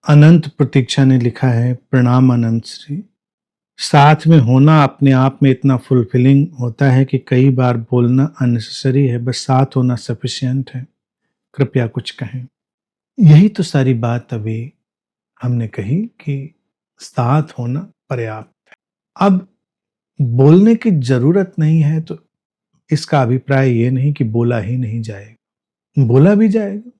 अनंत प्रतीक्षा ने लिखा है, प्रणाम अनंत श्री। साथ में होना अपने आप में इतना फुलफिलिंग होता है कि कई बार बोलना अननेसेसरी है, बस साथ होना सफिशिएंट है। कृपया कुछ कहें। यही तो सारी बात अभी हमने कही कि साथ होना पर्याप्त है। अब बोलने की जरूरत नहीं है तो इसका अभिप्राय ये नहीं कि बोला ही नहीं जाएगा, बोला भी जाएगा।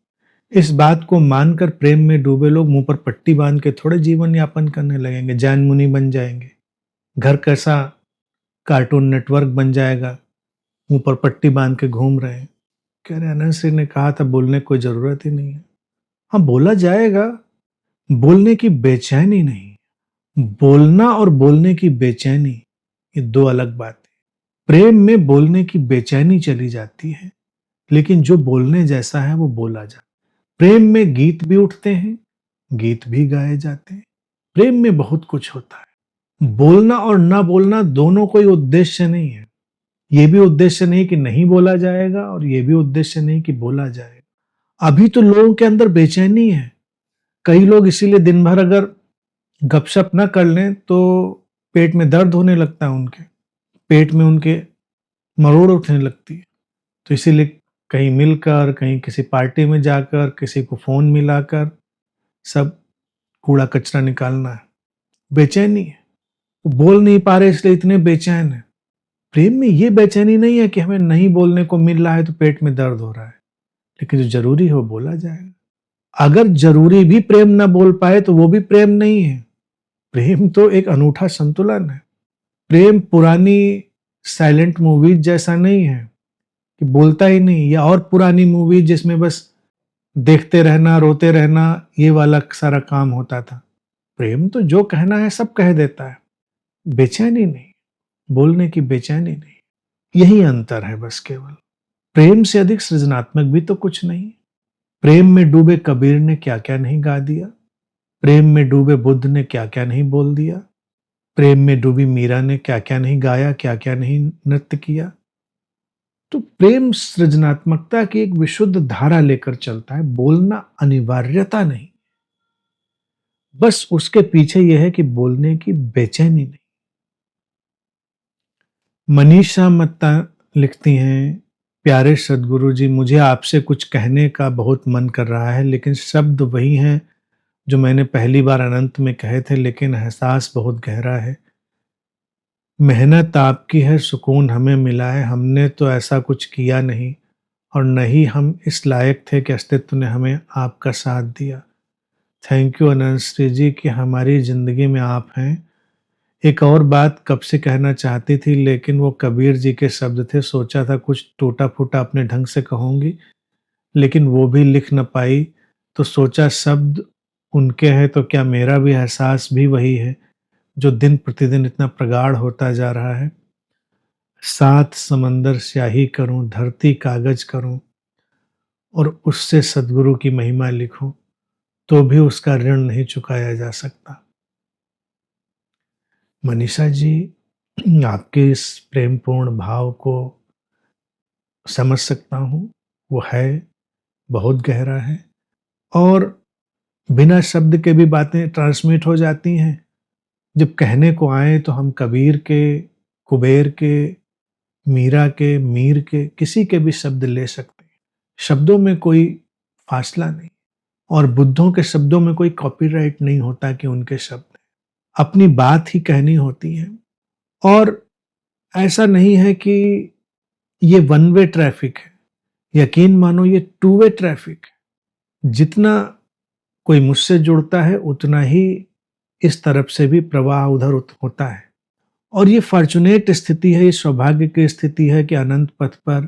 इस बात को मानकर प्रेम में डूबे लोग मुंह पर पट्टी बांध के थोड़े जीवन यापन करने लगेंगे, जैन मुनि बन जाएंगे। घर कैसा कार्टून नेटवर्क बन जाएगा, मुंह पर पट्टी बांध के घूम रहे हैं। कह रहे अनंत सिंह ने कहा था बोलने की कोई जरूरत ही नहीं है। हाँ, बोला जाएगा, बोलने की बेचैनी नहीं। बोलना और बोलने की बेचैनी ये दो अलग बात है। प्रेम में बोलने की बेचैनी चली जाती है, लेकिन जो बोलने जैसा है वो बोला जाता है। प्रेम में गीत भी उठते हैं, गीत भी गाए जाते हैं। प्रेम में बहुत कुछ होता है। बोलना और ना बोलना दोनों कोई उद्देश्य नहीं है। ये भी उद्देश्य नहीं कि नहीं बोला जाएगा और ये भी उद्देश्य नहीं कि बोला जाएगा। अभी तो लोगों के अंदर बेचैनी है। कई लोग इसीलिए दिन भर अगर गपशप ना कर लें तो पेट में दर्द होने लगता है, उनके पेट में उनके मरोड़ उठने लगती है। तो इसीलिए कहीं मिलकर, कहीं किसी पार्टी में जाकर, किसी को फोन मिलाकर सब कूड़ा कचरा निकालना है। बेचैनी है, वो बोल नहीं पा रहे इसलिए इतने बेचैन है। प्रेम में ये बेचैनी नहीं है कि हमें नहीं बोलने को मिल रहा है तो पेट में दर्द हो रहा है, लेकिन जो जरूरी है वो बोला जाएगा। अगर जरूरी भी प्रेम ना बोल पाए तो वो भी प्रेम नहीं है। प्रेम तो एक अनूठा संतुलन है। प्रेम पुरानी साइलेंट मूवीज जैसा नहीं है कि बोलता ही नहीं, या और पुरानी मूवीज जिसमें बस देखते रहना, रोते रहना, ये वाला सारा काम होता था। प्रेम तो जो कहना है सब कह देता है, बेचैनी नहीं, बोलने की बेचैनी नहीं। यही अंतर है बस केवल। प्रेम से अधिक सृजनात्मक भी तो कुछ नहीं। प्रेम में डूबे कबीर ने क्या क्या नहीं गा दिया, प्रेम में डूबे बुद्ध ने क्या क्या नहीं बोल दिया, प्रेम में डूबी मीरा ने क्या क्या नहीं गाया, क्या क्या नहीं नृत्य किया। तो प्रेम सृजनात्मकता की एक विशुद्ध धारा लेकर चलता है। बोलना अनिवार्यता नहीं, बस उसके पीछे यह है कि बोलने की बेचैनी नहीं। मनीषा मत्ता लिखती हैं, प्यारे सदगुरु जी, मुझे आपसे कुछ कहने का बहुत मन कर रहा है, लेकिन शब्द वही हैं जो मैंने पहली बार अनंत में कहे थे, लेकिन एहसास बहुत गहरा है। मेहनत आपकी है, सुकून हमें मिला है। हमने तो ऐसा कुछ किया नहीं और न ही हम इस लायक थे कि अस्तित्व ने हमें आपका साथ दिया। थैंक यू अनंत श्री जी कि हमारी जिंदगी में आप हैं। एक और बात कब से कहना चाहती थी, लेकिन वो कबीर जी के शब्द थे। सोचा था कुछ टूटा फूटा अपने ढंग से कहूंगी, लेकिन वो भी लिख न पाई। तो सोचा शब्द उनके हैं तो क्या मेरा भी एहसास भी वही है जो दिन प्रतिदिन इतना प्रगाढ़ होता जा रहा है। सात समंदर स्याही करूं, धरती कागज करूं और उससे सदगुरु की महिमा लिखूं, तो भी उसका ऋण नहीं चुकाया जा सकता। मनीषा जी, आपके इस प्रेमपूर्ण भाव को समझ सकता हूं। वो है बहुत गहरा है और बिना शब्द के भी बातें ट्रांसमिट हो जाती हैं। जब कहने को आए तो हम कबीर के, कुबेर के, मीरा के, मीर के, किसी के भी शब्द ले सकते हैं। शब्दों में कोई फासला नहीं और बुद्धों के शब्दों में कोई कॉपीराइट नहीं होता कि उनके शब्द अपनी बात ही कहनी होती है। और ऐसा नहीं है कि ये वन वे ट्रैफिक है, यकीन मानो ये टू वे ट्रैफिक है। जितना कोई मुझसे जुड़ता है उतना ही इस तरफ से भी प्रवाह उधर होता है। और ये फॉर्चुनेट स्थिति है, ये सौभाग्य की स्थिति है कि अनंत पथ पर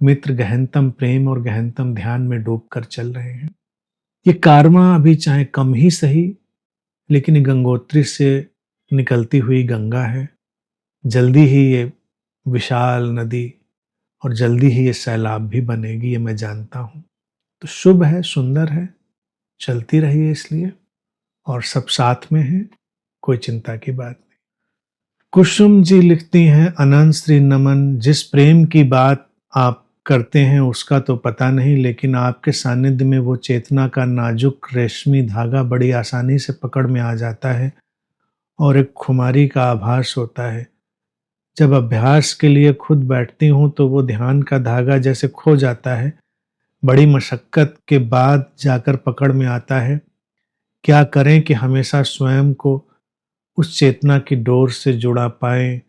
मित्र गहनतम प्रेम और गहनतम ध्यान में डूबकर चल रहे हैं। ये कार्मा अभी चाहे कम ही सही, लेकिन ये गंगोत्री से निकलती हुई गंगा है। जल्दी ही ये विशाल नदी और जल्दी ही ये सैलाब भी बनेगी, ये मैं जानता हूँ। तो शुभ है, सुंदर है, चलती रहिए इसलिए, और सब साथ में है, कोई चिंता की बात नहीं। कुसुम जी लिखती हैं, अनंत श्री नमन, जिस प्रेम की बात आप करते हैं उसका तो पता नहीं, लेकिन आपके सानिध्य में वो चेतना का नाजुक रेशमी धागा बड़ी आसानी से पकड़ में आ जाता है और एक खुमारी का आभास होता है। जब अभ्यास के लिए खुद बैठती हूँ तो वो ध्यान का धागा जैसे खो जाता है, बड़ी मशक्कत के बाद जाकर पकड़ में आता है। क्या करें कि हमेशा स्वयं को उस चेतना की डोर से जुड़ा पाएं,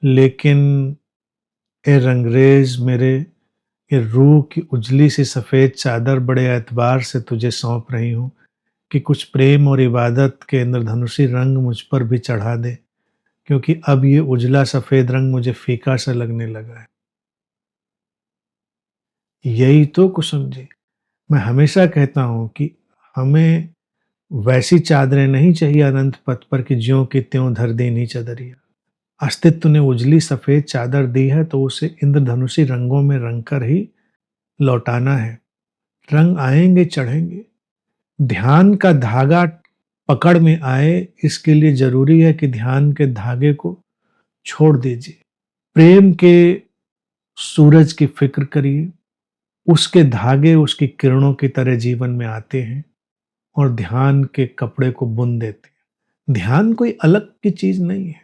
लेकिन ए रंगरेज मेरे, ये रूह की उजली सी सफ़ेद चादर बड़े एतबार से तुझे सौंप रही हूँ कि कुछ प्रेम और इबादत के इंद्रधनुषी रंग मुझ पर भी चढ़ा दे, क्योंकि अब ये उजला सफ़ेद रंग मुझे फीका सा लगने लगा है। यही तो कुसुम जी, मैं हमेशा कहता हूँ कि हमें वैसी चादरें नहीं चाहिए अनंत पथ पर कि ज्यों की त्यों धर देनी चदरिया। अस्तित्व ने उजली सफ़ेद चादर दी है तो उसे इंद्रधनुषी रंगों में रंग कर ही लौटाना है। रंग आएंगे चढ़ेंगे, ध्यान का धागा पकड़ में आए, इसके लिए जरूरी है कि ध्यान के धागे को छोड़ दीजिए। प्रेम के सूरज की फिक्र करिए, उसके धागे उसकी किरणों की तरह जीवन में आते हैं और ध्यान के कपड़े को बुन देते हैं। ध्यान कोई अलग की चीज नहीं है।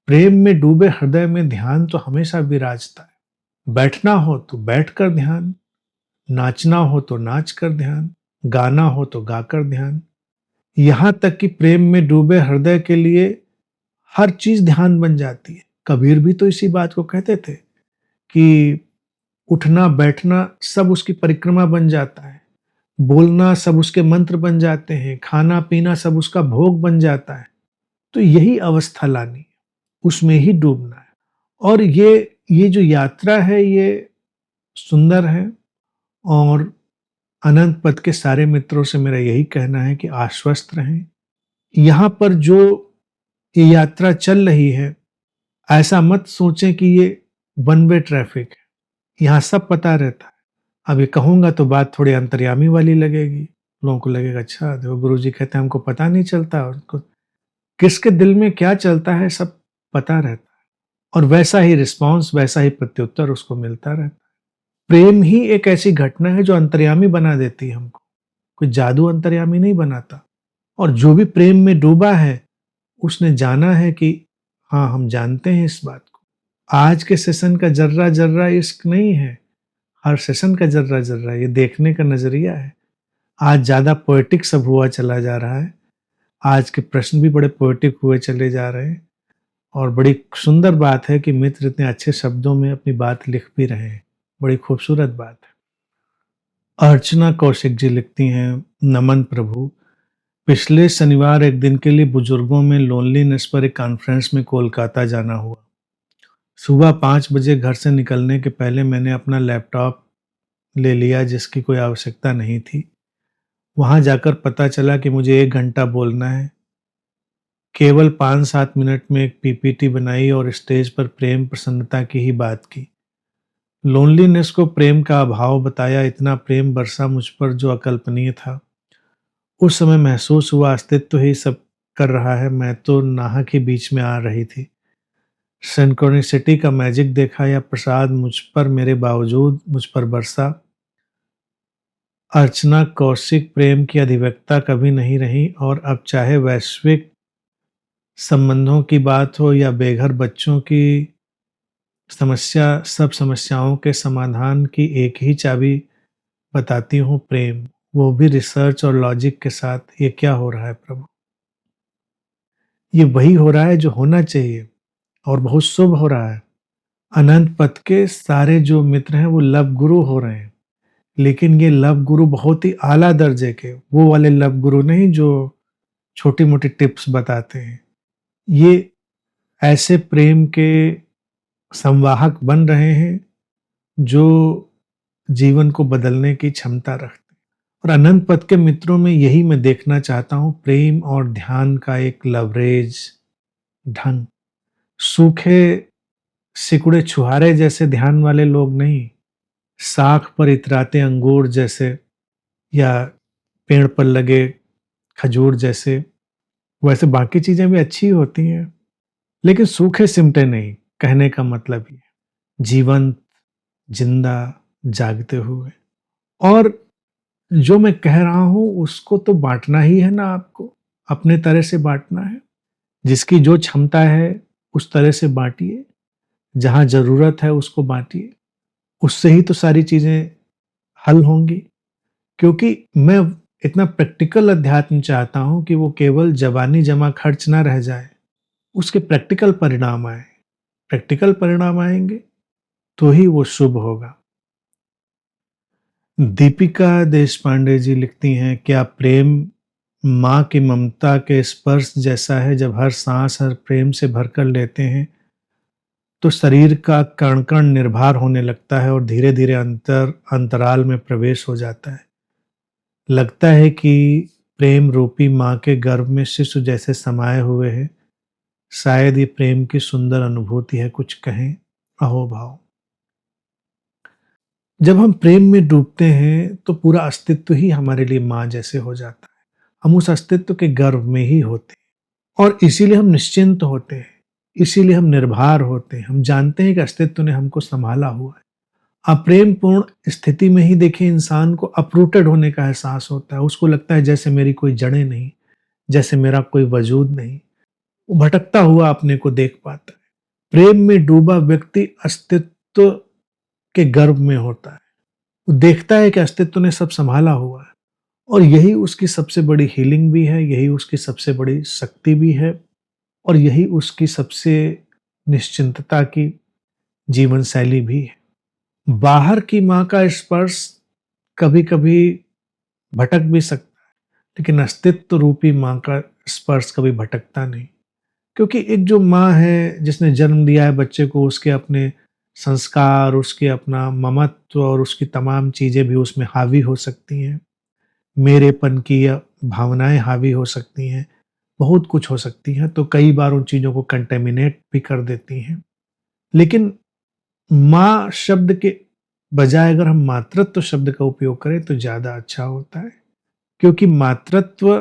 प्रेम में डूबे हृदय में ध्यान तो हमेशा विराजता है। बैठना हो तो बैठकर ध्यान, नाचना हो तो नाच कर ध्यान, गाना हो तो गाकर ध्यान। यहां तक कि प्रेम में डूबे हृदय के लिए हर चीज ध्यान बन जाती है। कबीर भी तो इसी बात को कहते थे कि उठना बैठना सब उसकी परिक्रमा बन जाता है, बोलना सब उसके मंत्र बन जाते हैं, खाना पीना सब उसका भोग बन जाता है। तो यही अवस्था लानी है, उसमें ही डूबना है। और ये जो यात्रा है ये सुंदर है। और अनंत पथ के सारे मित्रों से मेरा यही कहना है कि आश्वस्त रहें। यहाँ पर जो ये यात्रा चल रही है, ऐसा मत सोचें कि ये वन वे ट्रैफिक है, यहाँ सब पता रहता है। अब ये कहूँगा तो बात थोड़ी अंतर्यामी वाली लगेगी, लोगों को लगेगा अच्छा देखो गुरुजी कहते हैं हमको पता नहीं चलता, और उनको किसके दिल में क्या चलता है सब पता रहता है, और वैसा ही रिस्पॉन्स, वैसा ही प्रत्युत्तर उसको मिलता रहता है। प्रेम ही एक ऐसी घटना है जो अंतर्यामी बना देती है हमको, कोई जादू अंतर्यामी नहीं बनाता। और जो भी प्रेम में डूबा है उसने जाना है कि हाँ हम जानते हैं इस बात को। आज के सेशन का जर्रा जर्रा इश्क नहीं है, हर सेशन का जर्रा जर्रा ये देखने का नजरिया है। आज ज्यादा पोएटिक सब हुआ चला जा रहा है, आज के प्रश्न भी बड़े पोएटिक हुए चले जा रहे हैं, और बड़ी सुंदर बात है कि मित्र इतने अच्छे शब्दों में अपनी बात लिख भी रहे हैं, बड़ी खूबसूरत बात है। अर्चना कौशिक जी लिखती हैं, नमन प्रभु, पिछले शनिवार एक दिन के लिए बुजुर्गों में लोनलीनेस पर एक कॉन्फ्रेंस में कोलकाता जाना हुआ। सुबह 5 बजे घर से निकलने के पहले मैंने अपना लैपटॉप ले लिया जिसकी कोई आवश्यकता नहीं थी। वहां जाकर पता चला कि मुझे 1 घंटा बोलना है। केवल 5-7 मिनट में एक पीपीटी बनाई और स्टेज पर प्रेम प्रसन्नता की ही बात की। लोनलीनेस को प्रेम का अभाव बताया, इतना प्रेम बरसा मुझ पर जो अकल्पनीय था। उस समय महसूस हुआ अस्तित्व ही सब कर रहा है, मैं तो नाहक ही बीच में आ रही थी। सिंक्रोनिसिटी का मैजिक देखा या प्रसाद मुझ पर मेरे बावजूद मुझ पर बरसा। अर्चना कौशिक प्रेम की अधिवक्ता कभी नहीं रही, और अब चाहे वैश्विक संबंधों की बात हो या बेघर बच्चों की समस्या, सब समस्याओं के समाधान की एक ही चाबी बताती हूँ, प्रेम, वो भी रिसर्च और लॉजिक के साथ। ये क्या हो रहा है प्रभु? ये वही हो रहा है जो होना चाहिए और बहुत शुभ हो रहा है। अनंत पथ के सारे जो मित्र हैं वो लव गुरु हो रहे हैं, लेकिन ये लव गुरु बहुत ही आला दर्जे के, वो वाले लव गुरु नहीं जो छोटी मोटी टिप्स बताते हैं। ये ऐसे प्रेम के संवाहक बन रहे हैं जो जीवन को बदलने की क्षमता रखते हैं। और अनंत पथ के मित्रों में यही मैं देखना चाहता हूँ, प्रेम और ध्यान का एक लवरेज ढंग। सूखे सिकुड़े छुहारे जैसे ध्यान वाले लोग नहीं, साख पर इतराते अंगूर जैसे या पेड़ पर लगे खजूर जैसे। वैसे बाकी चीजें भी अच्छी होती हैं, लेकिन सूखे सिमटे नहीं, कहने का मतलब ये जीवंत, जिंदा, जागते हुए। और जो मैं कह रहा हूं उसको तो बांटना ही है ना, आपको अपने तरह से बांटना है। जिसकी जो क्षमता है उस तरह से बांटिए, जहां जरूरत है उसको बांटिए, उससे ही तो सारी चीजें हल होंगी। क्योंकि मैं इतना प्रैक्टिकल अध्यात्म चाहता हूं कि वो केवल जबानी जमा खर्च ना रह जाए, उसके प्रैक्टिकल परिणाम आए। प्रैक्टिकल परिणाम आएंगे तो ही वो शुभ होगा। दीपिका देशपांडे जी लिखती हैं, क्या प्रेम माँ की ममता के स्पर्श जैसा है? जब हर सांस हर प्रेम से भरकर लेते हैं तो शरीर का कण कण निर्भर होने लगता है और धीरे धीरे अंतराल में प्रवेश हो जाता है। लगता है कि प्रेम रूपी माँ के गर्भ में शिशु जैसे समाये हुए है। शायद ये प्रेम की सुंदर अनुभूति है, कुछ कहें अहोभाव। जब हम प्रेम में डूबते हैं तो पूरा अस्तित्व ही हमारे लिए माँ जैसे हो जाता है। हम उस अस्तित्व के गर्भ में ही होते हैं और इसीलिए हम निश्चिंत होते हैं, इसीलिए हम निर्भर होते हैं। हम जानते हैं कि अस्तित्व ने हमको संभाला हुआ है। अप्रेम पूर्ण स्थिति में ही देखिए इंसान को अपरूटेड होने का एहसास होता है। उसको लगता है जैसे मेरी कोई जड़ें नहीं, जैसे मेरा कोई वजूद नहीं। वो भटकता हुआ अपने को देख पाता है। प्रेम में डूबा व्यक्ति अस्तित्व के गर्भ में होता है। वो देखता है कि अस्तित्व ने सब संभाला हुआ है और यही उसकी सबसे बड़ी हीलिंग भी है, यही उसकी सबसे बड़ी शक्ति भी है और यही उसकी सबसे निश्चिंतता की जीवन शैली भी है। बाहर की माँ का स्पर्श कभी कभी भटक भी सकता है, लेकिन अस्तित्व रूपी माँ का स्पर्श कभी भटकता नहीं। क्योंकि एक जो माँ है जिसने जन्म दिया है बच्चे को, उसके अपने संस्कार, उसके अपना ममत्व और उसकी तमाम चीजें भी उसमें हावी हो सकती हैं। मेरेपन की भावनाएं हावी हो सकती हैं, बहुत कुछ हो सकती हैं। तो कई बार उन चीजों को कंटेमिनेट भी कर देती हैं। लेकिन माँ शब्द के बजाय अगर हम मातृत्व शब्द का उपयोग करें तो ज्यादा अच्छा होता है। क्योंकि मातृत्व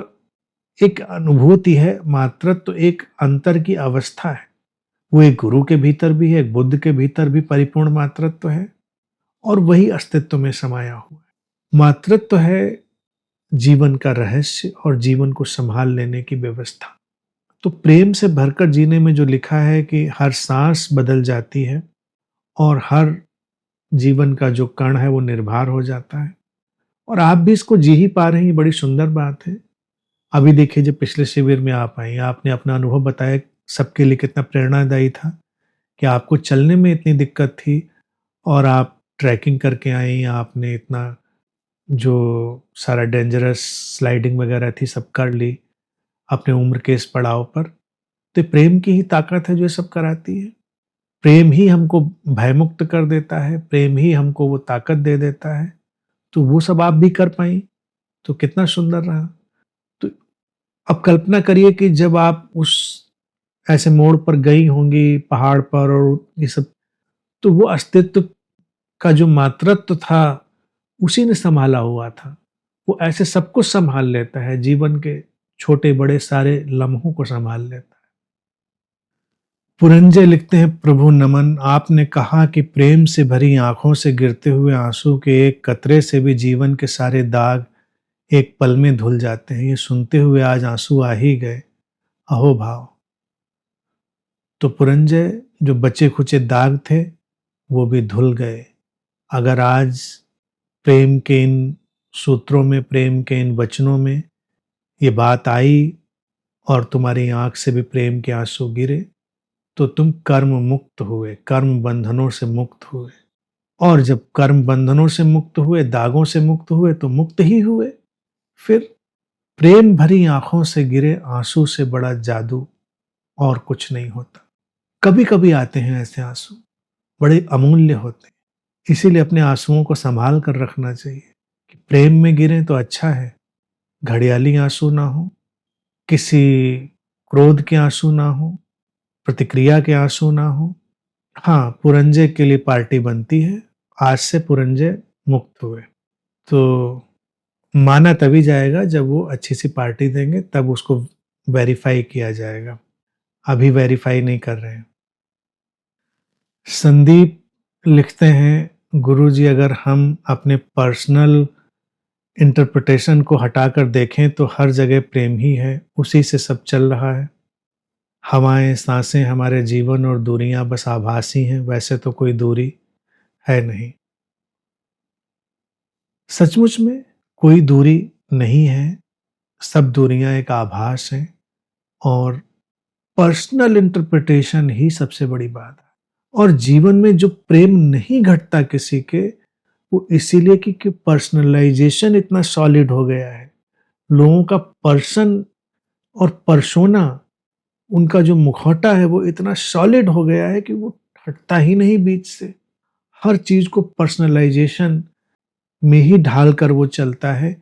एक अनुभूति है, मातृत्व एक अंतर की अवस्था है। वो एक गुरु के भीतर भी है, एक बुद्ध के भीतर भी परिपूर्ण मातृत्व है और वही अस्तित्व में समाया हुआ है। मातृत्व है जीवन का रहस्य और जीवन को संभाल लेने की व्यवस्था। तो प्रेम से भरकर जीने में जो लिखा है कि हर सांस बदल जाती है और हर जीवन का जो कण है वो निर्भर हो जाता है और आप भी इसको जी ही पा रहे हैं, ये बड़ी सुंदर बात है। अभी देखिए जब पिछले शिविर में आप आई, आपने अपना अनुभव बताया, सबके लिए कितना प्रेरणादायी था कि आपको चलने में इतनी दिक्कत थी और आप ट्रैकिंग करके आई। आपने इतना जो सारा डेंजरस स्लाइडिंग वगैरह थी सब कर ली अपने उम्र के इस पड़ाव पर। तो प्रेम की ही ताकत है जो ये सब कराती है। प्रेम ही हमको भयमुक्त कर देता है, प्रेम ही हमको वो ताकत दे देता है। तो वो सब आप भी कर पाई तो कितना सुंदर रहा। तो अब कल्पना करिए कि जब आप उस ऐसे मोड़ पर गई होंगी पहाड़ पर और ये सब, तो वो अस्तित्व का जो मातृत्व था उसी ने संभाला हुआ था। वो ऐसे सब कुछ संभाल लेता है, जीवन के छोटे बड़े सारे लम्हों को संभाल लेता है। पुरंजय लिखते हैं, प्रभु नमन, आपने कहा कि प्रेम से भरी आंखों से गिरते हुए आंसू के एक कतरे से भी जीवन के सारे दाग एक पल में धुल जाते हैं। ये सुनते हुए आज आंसू आ ही गए, अहो भाव। तो पुरंजय, जो बचे खुचे दाग थे वो भी धुल गए। अगर आज प्रेम के इन सूत्रों में, प्रेम के इन वचनों में ये बात आई और तुम्हारी आंख से भी प्रेम के आंसू गिरे तो तुम कर्म मुक्त हुए, कर्म बंधनों से मुक्त हुए। और जब कर्म बंधनों से मुक्त हुए, दागों से मुक्त हुए तो मुक्त ही हुए। फिर प्रेम भरी आंखों से गिरे आंसू से बड़ा जादू और कुछ नहीं होता। कभी कभी आते हैं ऐसे आंसू, बड़े अमूल्य होते हैं। इसीलिए अपने आंसुओं को संभाल कर रखना चाहिए कि प्रेम में गिरे तो अच्छा है, घड़ियाली आंसू ना हो, किसी क्रोध के आंसू ना हो, प्रतिक्रिया के आंसू ना हो। हाँ, पुरंजय के लिए पार्टी बनती है। आज से पुरंजय मुक्त हुए। तो माना तभी जाएगा जब वो अच्छी सी पार्टी देंगे, तब उसको वेरीफाई किया जाएगा। अभी वेरीफाई नहीं कर रहे हैं। संदीप लिखते हैं, गुरुजी, अगर हम अपने पर्सनल इंटरप्रिटेशन को हटाकर देखें तो हर जगह प्रेम ही है, उसी से सब चल रहा है। हवाएं, सांसें, हमारे जीवन और दूरियां बस आभासी हैं, वैसे तो कोई दूरी है नहीं। सचमुच में कोई दूरी नहीं है, सब दूरियां एक आभास हैं और पर्सनल इंटरप्रिटेशन ही सबसे बड़ी बात है। और जीवन में जो प्रेम नहीं घटता किसी के, वो इसीलिए कि पर्सनलाइजेशन इतना सॉलिड हो गया है। लोगों का पर्सन और पर्सोना, उनका जो मुखौटा है वो इतना सॉलिड हो गया है कि वो हटता ही नहीं बीच से। हर चीज को पर्सनलाइजेशन में ही ढाल कर वो चलता है,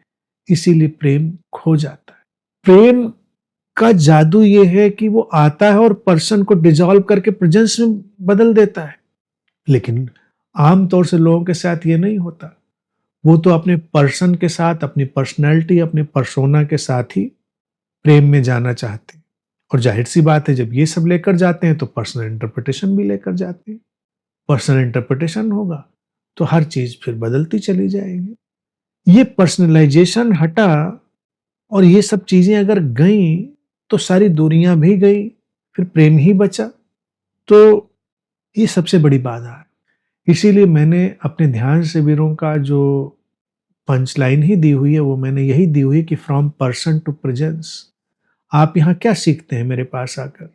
इसीलिए प्रेम खो जाता है। प्रेम का जादू ये है कि वो आता है और पर्सन को डिसॉल्व करके प्रेजेंस में बदल देता है। लेकिन आमतौर से लोगों के साथ ये नहीं होता। वो तो अपने पर्सन के साथ, अपनी पर्सनैलिटी, अपने पर्सोना के साथ ही प्रेम में जाना चाहते हैं। और जाहिर सी बात है, जब ये सब लेकर जाते हैं तो पर्सनल इंटरप्रिटेशन भी लेकर जाते हैं। पर्सनल इंटरप्रिटेशन होगा तो हर चीज फिर बदलती चली जाएगी। ये पर्सनलाइजेशन हटा और ये सब चीजें अगर गई तो सारी दूरियां भी गई, फिर प्रेम ही बचा। तो ये सबसे बड़ी बाधा है। इसीलिए मैंने अपने ध्यान शिविरों का जो पंच लाइन ही दी हुई है, वो मैंने यही दी हुई है कि फ्रॉम पर्सन टू प्रेजेंस। आप यहाँ क्या सीखते हैं मेरे पास आकर?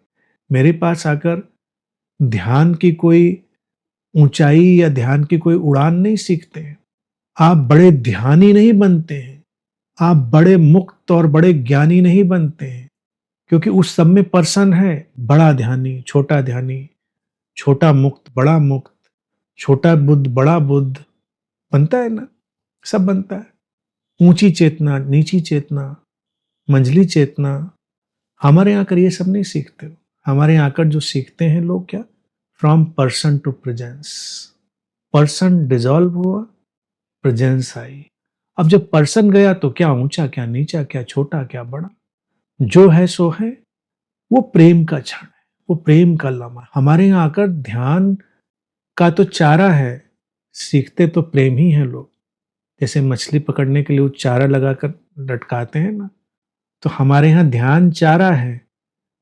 मेरे पास आकर ध्यान की कोई ऊंचाई या ध्यान की कोई उड़ान नहीं सीखते हैं। आप बड़े ध्यानी नहीं बनते हैं, आप बड़े मुक्त और बड़े ज्ञानी नहीं बनते हैं, क्योंकि उस सब में पर्सन है। बड़ा ध्यानी, छोटा ध्यानी, छोटा मुक्त, बड़ा मुक्त, छोटा बुद्ध, बड़ा बुद्ध, बनता है ना, सब बनता है। ऊंची चेतना, नीची चेतना, मंझली चेतना। हमारे यहाँ आकर ये सब नहीं सीखते हो। हमारे यहाँ आकर जो सीखते हैं लोग, क्या? From person to presence. Person dissolve हुआ, प्रेजेंस आई। अब जब पर्सन गया तो क्या ऊंचा, क्या नीचा, क्या छोटा, क्या बड़ा, जो है सो है। वो प्रेम का क्षण है, वो प्रेम का लम्हा। हमारे यहाँ आकर ध्यान का तो चारा है, सीखते तो प्रेम ही है लोग। जैसे मछली पकड़ने के लिए वो चारा लगाकर लटकाते हैं ना, तो हमारे यहाँ ध्यान चारा है,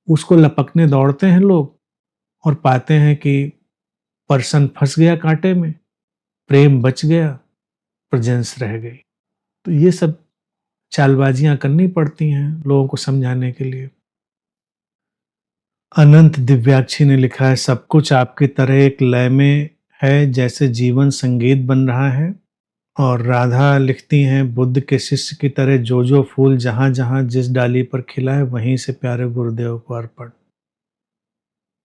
उसको लपकने दौड़ते हैं लोग और पाते हैं कि पर्सन फंस गया कांटे में, प्रेम बच गया, प्रेजेंस रह गई। तो ये सब चालबाजियां करनी पड़ती हैं लोगों को समझाने के लिए। अनंत दिव्याक्षी ने लिखा है, सब कुछ आपकी तरह एक लय में है जैसे जीवन संगीत बन रहा है। और राधा लिखती हैं, बुद्ध के शिष्य की तरह जो जो फूल जहां जहां जिस डाली पर खिला है, वहीं से प्यारे गुरुदेव को अर्पण।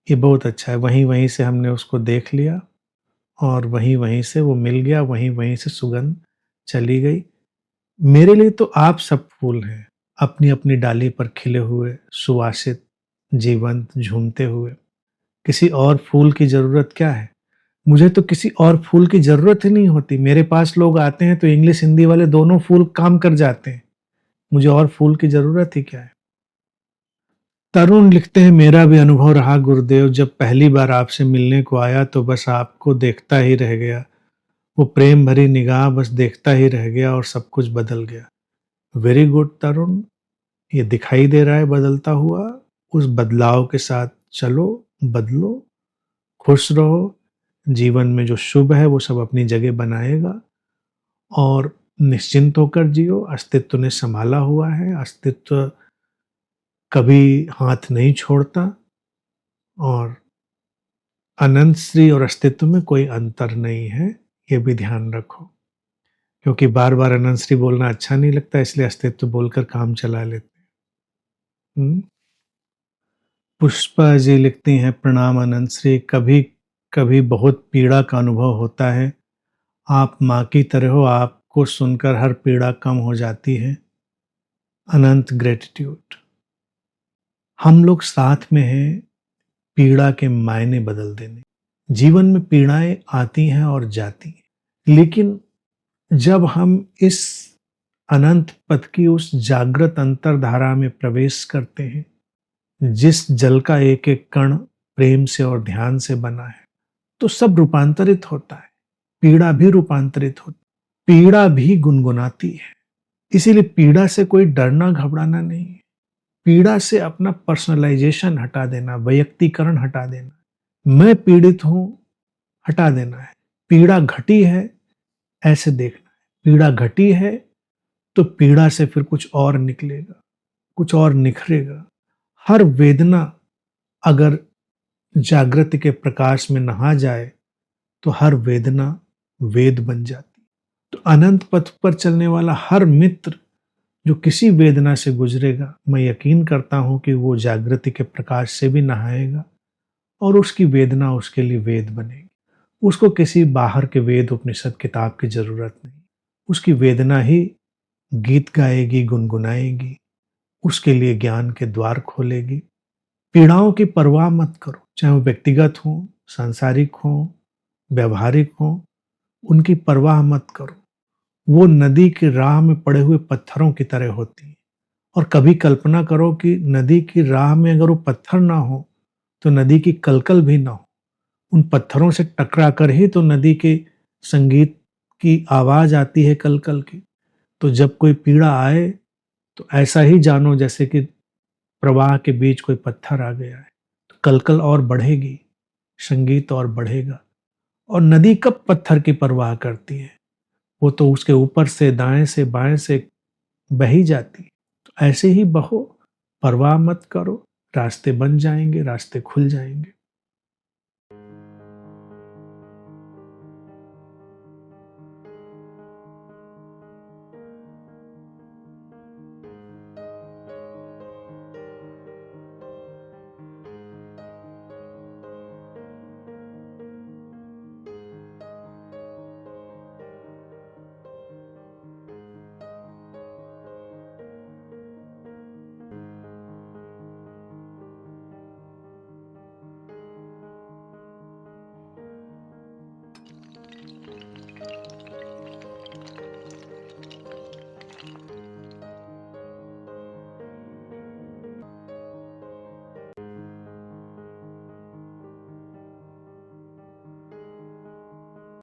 ये बहुत अच्छा है। वहीं वहीं से हमने उसको देख लिया और वहीं वहीं से वो मिल गया, वहीं वहीं से सुगंध चली गई। मेरे लिए तो आप सब फूल हैं, अपनी अपनी डाली पर खिले हुए, सुवासित, जीवंत, झूमते हुए। किसी और फूल की जरूरत क्या है? मुझे तो किसी और फूल की जरूरत ही नहीं होती। मेरे पास लोग आते हैं तो इंग्लिश हिंदी वाले दोनों फूल काम कर जाते हैं। मुझे और फूल की जरूरत ही क्या है? तरुण लिखते हैं, मेरा भी अनुभव रहा गुरुदेव, जब पहली बार आपसे मिलने को आया तो बस आपको देखता ही रह गया। वो प्रेम भरी निगाह, बस देखता ही रह गया और सब कुछ बदल गया। वेरी गुड तरुण, ये दिखाई दे रहा है बदलता हुआ। उस बदलाव के साथ चलो, बदलो, खुश रहो। जीवन में जो शुभ है वो सब अपनी जगह बनाएगा और निश्चिंत होकर जियो। अस्तित्व ने संभाला हुआ है, अस्तित्व कभी हाथ नहीं छोड़ता और अनंत श्री और अस्तित्व में कोई अंतर नहीं है, ये भी ध्यान रखो। क्योंकि बार बार अनंत श्री बोलना अच्छा नहीं लगता, इसलिए अस्तित्व बोलकर काम चला लेते हैं। पुष्पा जी लिखती हैं, प्रणाम अनंत श्री, कभी कभी बहुत पीड़ा का अनुभव होता है। आप माँ की तरह हो, आपको सुनकर हर पीड़ा कम हो जाती है। अनंत ग्रेटिट्यूड। हम लोग साथ में हैं पीड़ा के मायने बदल देने। जीवन में पीड़ाएं आती हैं और जाती हैं, लेकिन जब हम इस अनंत पथ की उस जागृत अंतरधारा में प्रवेश करते हैं, जिस जल का एक एक कण प्रेम से और ध्यान से बना है, तो सब रूपांतरित होता है। पीड़ा भी रूपांतरित होती, पीड़ा भी गुनगुनाती है। इसीलिए पीड़ा से कोई डरना घबराना नहीं है। पीड़ा से अपना पर्सनलाइजेशन हटा देना, वैयक्तिकरण हटा देना, मैं पीड़ित हूं, हटा देना है। पीड़ा घटी है ऐसे देखना है। पीड़ा घटी है तो पीड़ा से फिर कुछ और निकलेगा, कुछ और निखरेगा। हर वेदना अगर जागृति के प्रकाश में नहा जाए तो हर वेदना वेद बन जाती। तो अनंत पथ पर चलने वाला हर मित्र जो किसी वेदना से गुजरेगा, मैं यकीन करता हूं कि वो जागृति के प्रकाश से भी नहाएगा और उसकी वेदना उसके लिए वेद बनेगी। उसको किसी बाहर के वेद उपनिषद किताब की जरूरत नहीं। उसकी वेदना ही गीत गाएगी, गुनगुनाएगी, उसके लिए ज्ञान के द्वार खोलेगी। पीड़ाओं की परवाह मत करो, चाहे वो व्यक्तिगत हो, सांसारिक हो, व्यवहारिक हो, उनकी परवाह मत करो। वो नदी की राह में पड़े हुए पत्थरों की तरह होती है। और कभी कल्पना करो कि नदी की राह में अगर वो पत्थर ना हो तो नदी की कलकल भी ना हो। उन पत्थरों से टकरा कर ही तो नदी के संगीत की आवाज आती है, कलकल की। तो जब कोई पीड़ा आए तो ऐसा ही जानो जैसे कि प्रवाह के बीच कोई पत्थर आ गया है। तो कलकल और बढ़ेगी, संगीत और बढ़ेगा। और नदी कब पत्थर की परवाह करती है? वो तो उसके ऊपर से, दाएं से, बाएं से बही जाती है। तो ऐसे ही बहो, परवाह मत करो, रास्ते बन जाएंगे, रास्ते खुल जाएंगे।